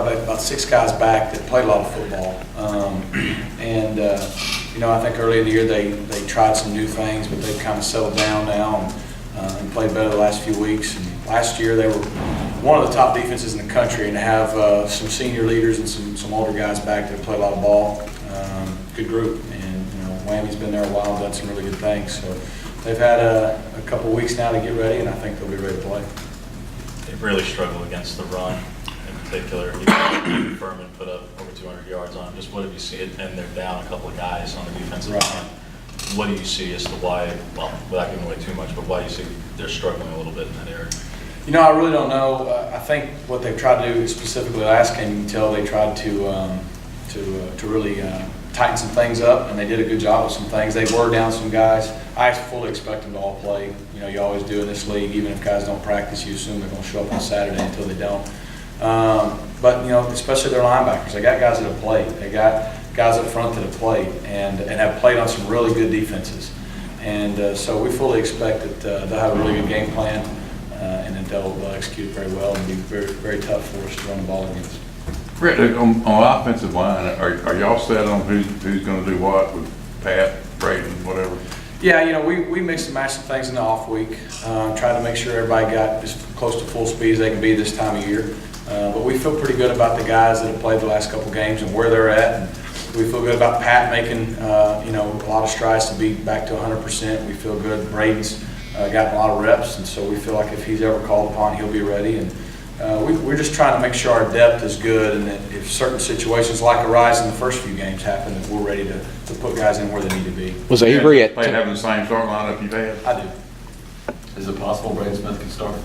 About 6 guys back that played a lot of football. I think early in the year they tried some new things, but they've kind of settled down now and played better the last few weeks. And last year they were one of the top defenses in the country, and to have some senior leaders and some older guys back that play a lot of ball, good group. And Whammy's been there a while and done some really good things. So they've had a couple of weeks now to get ready, and I think they'll be ready to play. They've really struggled against the run. In particular, Furman put up over 200 yards on them. Just what have you seen? And they're down a couple of guys on the defensive line. What do you see as to why, well, without giving away too much, but why you see they're struggling a little bit in that area? I really don't know. I think what they've tried to do, specifically last game, you can tell they tried to really tighten some things up, and they did a good job with some things. They were down some guys. I fully expect them to all play. You always do in this league. Even if guys don't practice, you assume they're going to show up on Saturday until they don't. But especially their linebackers, they got guys that have played. They got guys up front that have played and have played on some really good defenses. And so we fully expect that they'll have a really good game plan and that they'll execute very well and be very, very tough for us to run the ball against. Rhett, on offensive line, are y'all set on who's going to do what with Pat, Braden, whatever? Yeah, we mix and match some things in the off week, trying to make sure everybody got as close to full speed as they can be this time of year. But we feel pretty good about the guys that have played the last couple games and where they're at. And we feel good about Pat making, a lot of strides to be back to 100%. We feel good. Braden's gotten a lot of reps, and so we feel like if he's ever called upon, he'll be ready. And we're just trying to make sure our depth is good, and that if certain situations like arise in the first few games happen, that we're ready to put guys in where they need to be. Was Avery at having the same start lineup you've had? I do. Is it possible Braden Smith can start?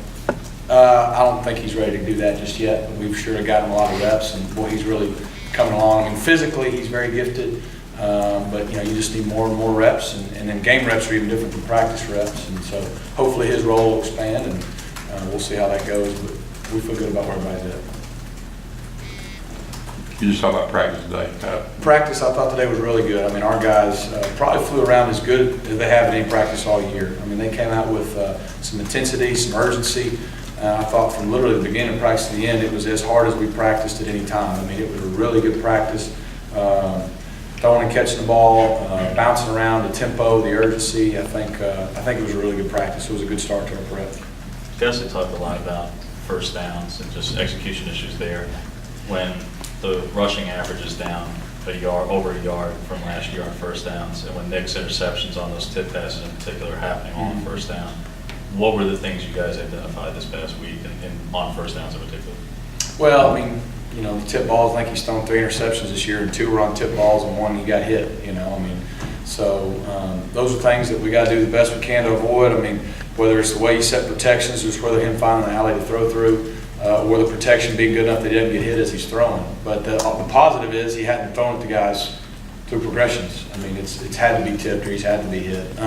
I don't think he's ready to do that just yet, but we've sure gotten a lot of reps, and boy, he's really coming along. I mean, physically, he's very gifted, but you just need more and more reps, and then game reps are even different from practice reps, and so hopefully his role will expand, and we'll see how that goes, but we feel good about where everybody's at. You just talked about practice today. Practice, I thought today was really good. I mean, our guys probably flew around as good as they have in any practice all year. I mean, they came out with some intensity, some urgency. I thought from literally the beginning of practice to the end, it was as hard as we practiced at any time. I mean, it was a really good practice. Throwing and catching the ball, bouncing around, the tempo, the urgency. I think it was a really good practice. It was a good start to our prep. You guys have talked a lot about first downs and just execution issues there. When the rushing average is down over a yard from last year on first downs, and when Nick's interceptions on those tip passes in particular are happening on first down, what were the things you guys identified this past week and on first downs in particular? Well, I mean, the tip balls, I think he's thrown 3 interceptions this year, and 2 were on tip balls and 1 he got hit, So those are things that we got to do the best we can to avoid. I mean, whether it's the way you set protections, or whether him finding the alley to throw through, or the protection being good enough that he doesn't get hit as he's throwing. But the positive is he hadn't thrown it to guys through progressions. I mean, it's had to be tipped or he's had to be hit.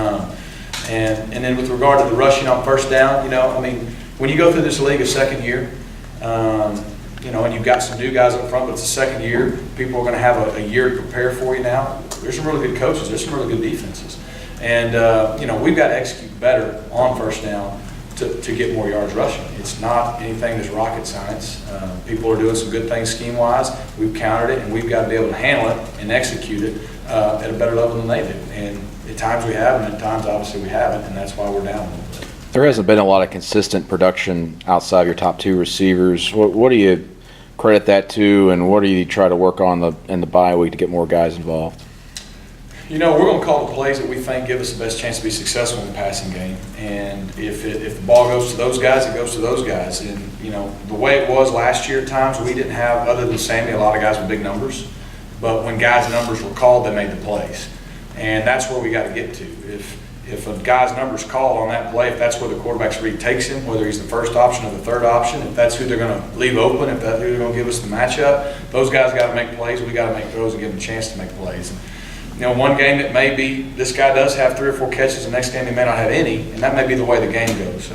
And then with regard to the rushing on first down, when you go through this league a second year, and you've got some new guys up front, but it's a second year, people are going to have a year to prepare for you now. There's some really good coaches. There's some really good defenses. And, we've got to execute better on first down to get more yards rushing. It's not anything that's rocket science. People are doing some good things scheme-wise. We've countered it, and we've got to be able to handle it and execute it at a better level than they do. And at times we have, and at times obviously we haven't, and that's why we're down a little bit. There hasn't been a lot of consistent production outside of your top 2 receivers. What do you credit that to, and what do you try to work on in the bye week to get more guys involved? We're going to call the plays that we think give us the best chance to be successful in the passing game. And if the ball goes to those guys, it goes to those guys. And, the way it was last year at times, we didn't have, other than Sammy, a lot of guys with big numbers. But when guys' numbers were called, they made the plays. And that's where we got to get to. If a guy's number's called on that play, if that's where the quarterback's read takes him, whether he's the first option or the third option, if that's who they're going to leave open, if that's who they're going to give us the matchup, those guys got to make plays. We got to make throws and give them a chance to make plays. And, one game that may be this guy does have 3 or 4 catches, the next game he may not have any, and that may be the way the game goes.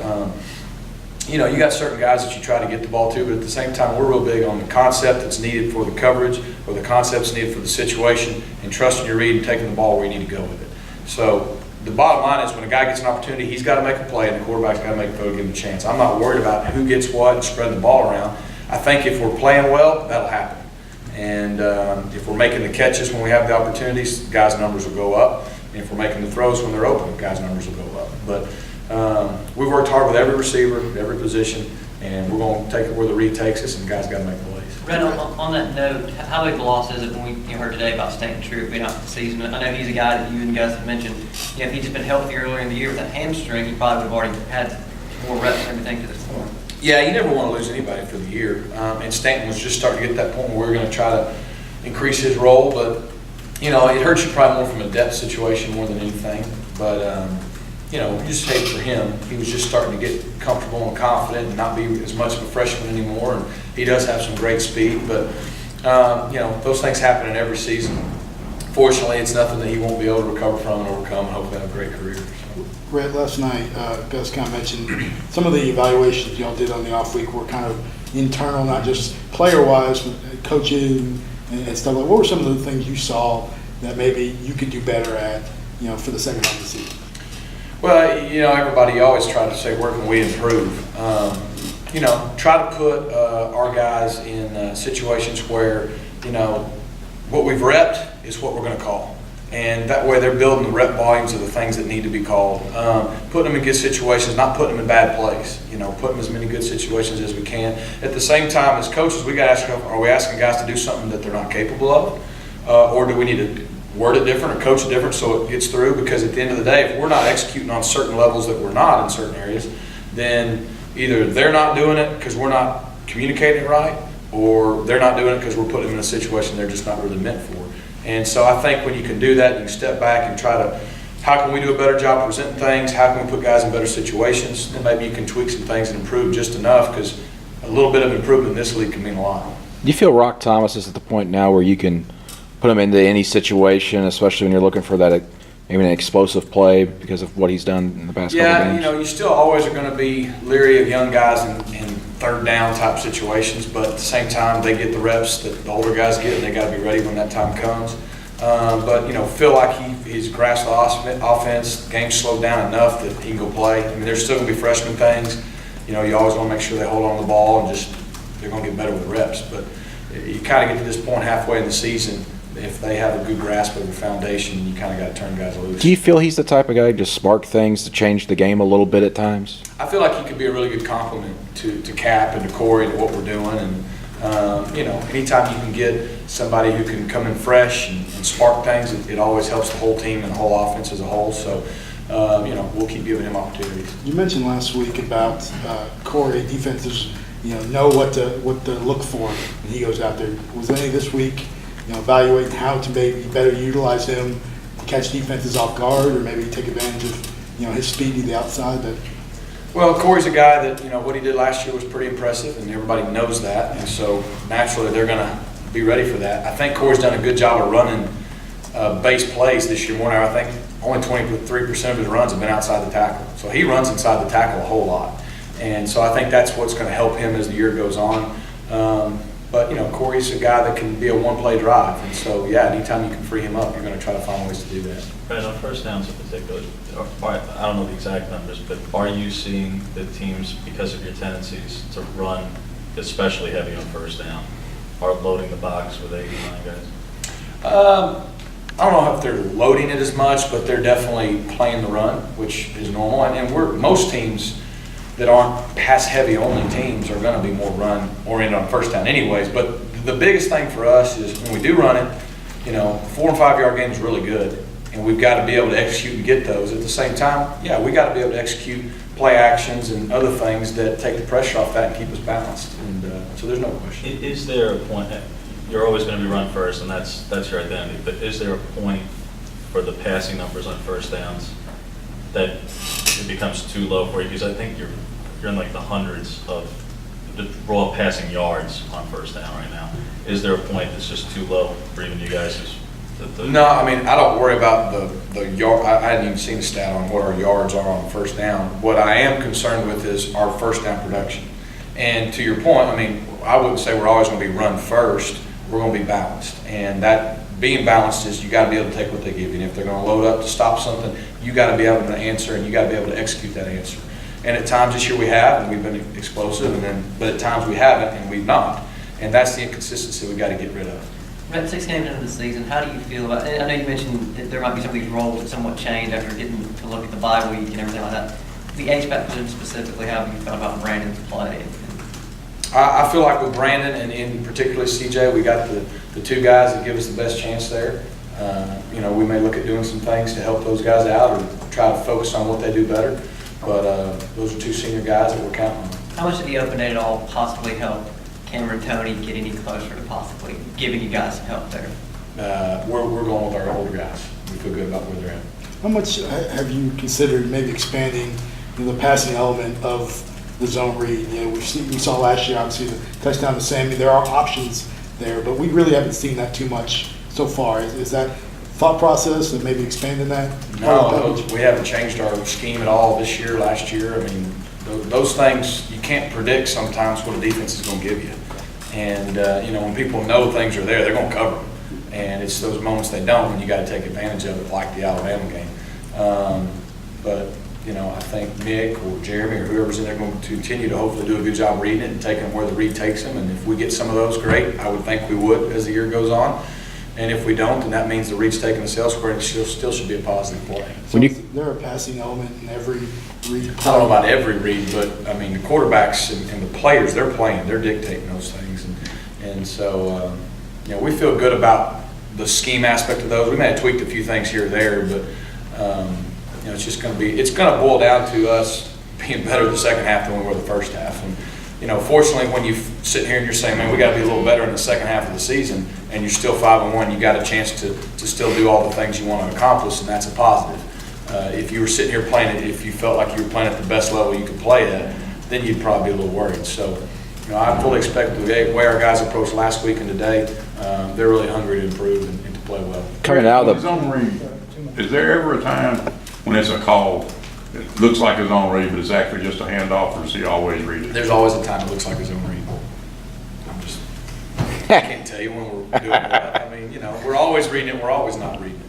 You got certain guys that you try to get the ball to, but at the same time, we're real big on the concept that's needed for the coverage or the concepts needed for the situation, and trusting your read and taking the ball where you need to go with it. So the bottom line is when a guy gets an opportunity, he's got to make a play, and the quarterback's got to make a throw to give him a chance. I'm not worried about who gets what and spreading the ball around. I think if we're playing well, that'll happen. And if we're making the catches when we have the opportunities, guys' numbers will go up. And if we're making the throws when they're open, guys' numbers will go up. But we've worked hard with every receiver, every position, and we're going to take it where the read takes us, and guys got to make plays. Rhett, on that note, how big of a loss is it when we heard today about Stanton Troop being out for the season? I know he's a guy that you and Gus have mentioned. If he'd just been healthy earlier in the year with that hamstring, he probably would have already had more reps and everything to this point. Yeah, you never want to lose anybody for the year. And Stanton was just starting to get to that point where we were going to try to increase his role. But, it hurts you probably more from a depth situation more than anything. But, you just hate for him. He was just starting to get comfortable and confident and not be as much of a freshman anymore. And he does have some great speed. But, those things happen in every season. Fortunately, it's nothing that he won't be able to recover from and overcome and hopefully have a great career. Rhett, last night, Gus kind of mentioned some of the evaluations y'all did on the off week were kind of internal, not just player-wise, but coaching and stuff. Like, what were some of the things you saw that maybe you could do better at, for the second half of the season? Well, everybody always tries to say, where can we improve? Try to put our guys in situations where, what we've repped is what we're going to call. And that way they're building the rep volumes of the things that need to be called. Putting them in good situations, not putting them in bad plays. Putting them in as many good situations as we can. At the same time, as coaches, we got to ask, are we asking guys to do something that they're not capable of? Or do we need to word it different or coach it different so it gets through? Because at the end of the day, if we're not executing on certain levels that we're not in certain areas, then either they're not doing it because we're not communicating it right, or they're not doing it because we're putting them in a situation they're just not really meant for. And so I think when you can do that, you can step back and try to, how can we do a better job presenting things? How can we put guys in better situations? Then maybe you can tweak some things and improve just enough, because a little bit of improvement in this league can mean a lot. Do you feel Rock Thomas is at the point now where you can put him into any situation, especially when you're looking for that, maybe an explosive play because of what he's done in the past couple games? Yeah, you still always are going to be leery of young guys in third down type situations, but at the same time, they get the reps that the older guys get, and they got to be ready when that time comes. But feel like he's grasped the offense, the game's slowed down enough that he can go play. I mean, there's still going to be freshman things. You always want to make sure they hold on to the ball and they're going to get better with reps. But you kind of get to this point halfway in the season, if they have a good grasp of the foundation, you kind of got to turn guys loose. Do you feel he's the type of guy to just spark things to change the game a little bit at times? I feel like he could be a really good compliment to Cap and to Corey and what we're doing. And anytime you can get somebody who can come in fresh and spark things, it always helps the whole team and the whole offense as a whole. So, we'll keep giving him opportunities. You mentioned last week about Corey, defenses, know what to look for when he goes out there. Was any this week, evaluating how to maybe better utilize him to catch defenses off guard, or maybe take advantage of, his speed to the outside? Well, Corey's a guy that, what he did last year was pretty impressive, and everybody knows that. And so naturally they're going to be ready for that. I think Corey's done a good job of running base plays this year more now. I think only 23% of his runs have been outside the tackle. So he runs inside the tackle a whole lot. And so I think that's what's going to help him as the year goes on. But, Corey's a guy that can be a one-play drive. And so, anytime you can free him up, you're going to try to find ways to do that. Right, on first downs in particular, I don't know the exact numbers, but are you seeing the teams, because of your tendencies to run especially heavy on first down, are loading the box with 8, 9 guys? I don't know if they're loading it as much, but they're definitely playing the run, which is normal. And most teams that aren't pass-heavy only teams are going to be more run-oriented on first down anyways. But the biggest thing for us is when we do run it, 4 and 5 yard game is really good, and we've got to be able to execute and get those. At the same time, we got to be able to execute play actions and other things that take the pressure off that and keep us balanced. And so there's no question. Is there a point, you're always going to be run first, and that's your identity, but is there a point for the passing numbers on first downs that it becomes too low for you? Because I think you're in like the hundreds of the raw passing yards on first down right now. Is there a point that's just too low for even you guys? No, I mean, I don't worry about the yard. I hadn't even seen a stat on what our yards are on first down. What I am concerned with is our first down production. And to your point, I mean, I wouldn't say we're always going to be run first. We're going to be balanced. And that being balanced is you got to be able to take what they give you. And if they're going to load up to stop something, you got to be able to answer, and you got to be able to execute that answer. And at times this year we have, and we've been explosive, but at times we haven't, and we've not. And that's the inconsistency we got to get rid of. Rhett, 6 games into the season, how do you feel about, I know you mentioned that there might be some of these roles that somewhat change after getting to look at the bye week and everything like that. The H-back position specifically, how have you felt about Brandon's play? I feel like with Brandon and in particular CJ, we got the two guys that give us the best chance there. We may look at doing some things to help those guys out or try to focus on what they do better. But those are two senior guys that we're counting on. How much did the open day at all possibly help Cameron Toney get any closer to possibly giving you guys some help there? We're going with our older guys. We feel good about where they're at. How much have you considered maybe expanding the passing element of the zone read? We saw last year, obviously, the touchdown to Sammy. There are options there, but we really haven't seen that too much so far. Is that thought process of maybe expanding that? No, we haven't changed our scheme at all this year, last year. I mean, those things, you can't predict sometimes what a defense is going to give you. And, when people know things are there, they're going to cover them. And it's those moments they don't, and you got to take advantage of it, like the Alabama game. But I think Nick or Jeremy or whoever's in there going to continue to hopefully do a good job reading it and taking them where the read takes them. And if we get some of those, great. I would think we would as the year goes on. And if we don't, then that means the read's taking the sales square, and it still should be a positive play. So is there a passing element in every read? I don't know about every read, but I mean the quarterbacks and the players, they're playing, they're dictating those things, and so we feel good about the scheme aspect of those. We may have tweaked a few things here or there, but it's just going to boil down to us being better the second half than we were the first half. And fortunately, when you sit here and you're saying, man, we got to be a little better in the second half of the season, and you're still 5-1, you got a chance to still do all the things you want to accomplish, and that's a positive. If you were sitting here playing it, if you felt like you were playing at the best level you could play at, then you'd probably be a little worried. So, I fully expect the way our guys approached last week and today, they're really hungry to improve and to play well. Coming out of the Zone read, is there ever a time when it's a call, it looks like a zone read, but it's actually just a handoff, or does he always read it? There's always a time it looks like a zone read. I can't tell you when we're doing that. I mean, we're always reading it, we're always not reading it.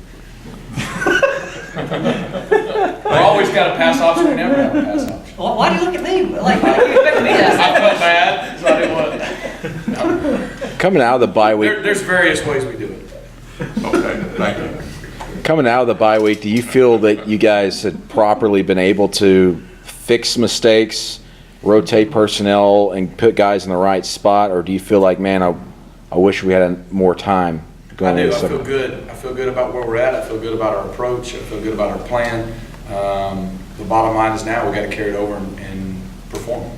We're always got a pass option, we never have a pass option. Well, why do you look at me? Like, why do you expect me to ask? I felt bad, so I didn't want coming out of the bye week. There's various ways we do it. Okay, thank you. Coming out of the bye week, do you feel that you guys had properly been able to fix mistakes, rotate personnel, and put guys in the right spot, or do you feel like, man, I wish we had more time going I do. into I feel good. I feel good about where we're at. I feel good about our approach. I feel good about our plan. The bottom line is now we got to carry it over and perform.